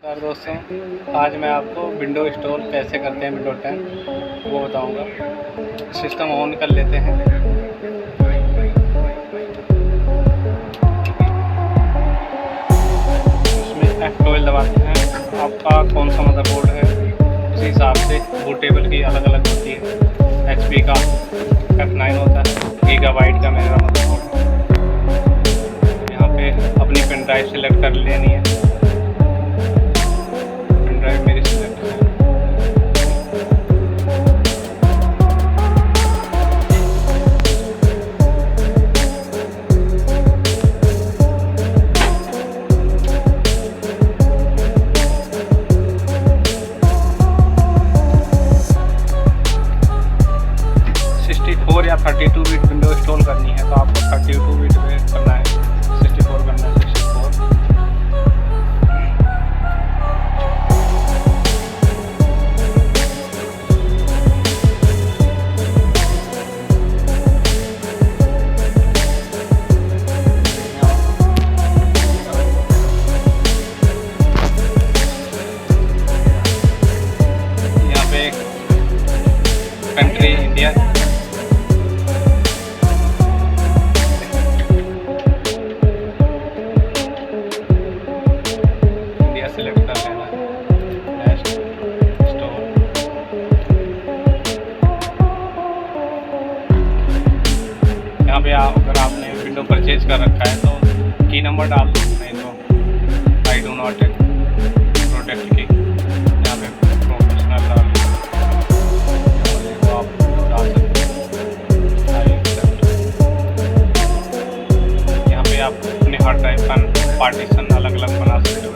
नमस्कार दोस्तों, आज मैं आपको विंडो इंस्टॉल कैसे करते हैं विंडो 10 वो बताऊंगा। सिस्टम ऑन कर लेते हैं। इसमें F12 दबाते हैं। आपका कौन सा मदरबोर्ड है उसी हिसाब से बूटेबल की अलग अलग होती है। HP का F9 होता है, गीगाबाइट का मेरा मदरबोर्ड है। यहाँ पे अपनी पेन ड्राइव सेलेक्ट कर लेनी है। मेरी सिलेक्ट है। या 32 बिट विंडो इंस्टॉल करनी है तो आपको 32 बिट में करना है, 64 करना है, 64। यहाँ पे कंट्री इंडिया, सेलेक्ट कर लेना है। Next store. यहाँ पे अगर आपने विंडो परचेज कर रखा है तो की नंबर डाल दो, नहीं तो आई डू नॉट प्रोटेक्ट की। यहाँ पे प्रोफेशनल डाल दो, वो आप डाल सकते हैं। I accept. यहाँ पे आप अपने हार्ड ड्राइव का पार्टीशन अलग अलग बना सकते हो।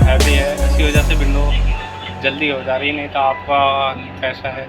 हैवी है, इसी वजह से विंडो जल्दी हो जा रही, नहीं तो आपका कैसा है।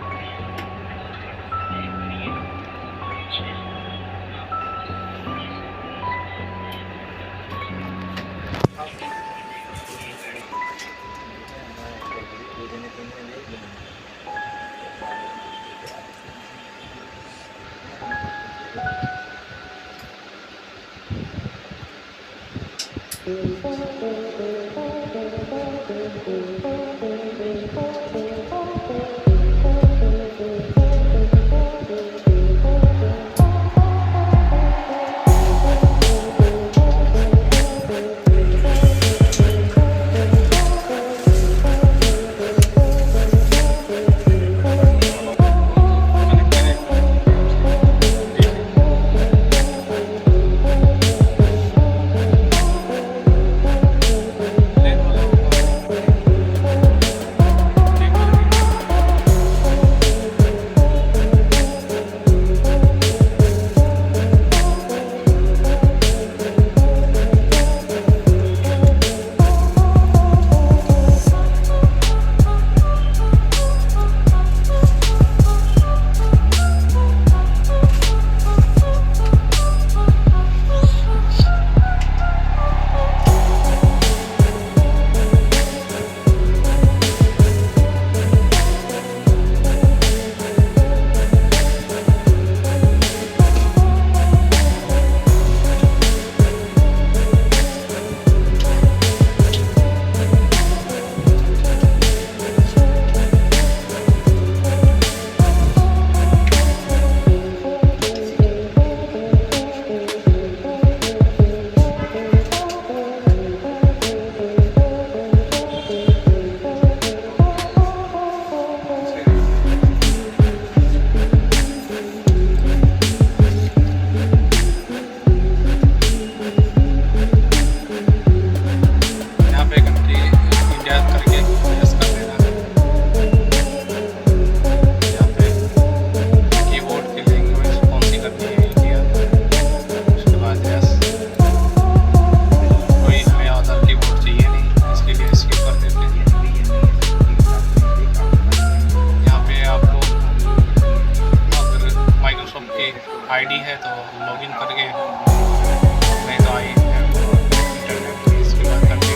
है तो लॉगिन करके नहीं तो आई इंटरनेट इसके बाद करके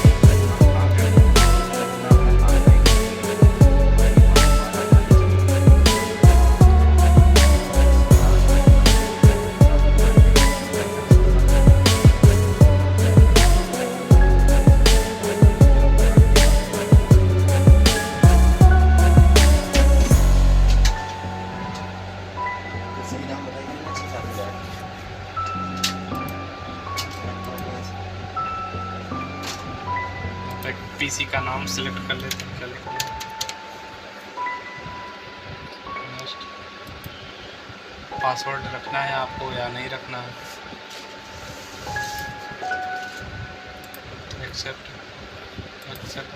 सही नाम बताइए ना, 6-7 पीसी का नाम सिलेक्ट कर लेते हैं। चलिए नेक्स्ट, पासवर्ड रखना है आपको या नहीं रखना है, एक्सेप्ट एक्सेप्ट।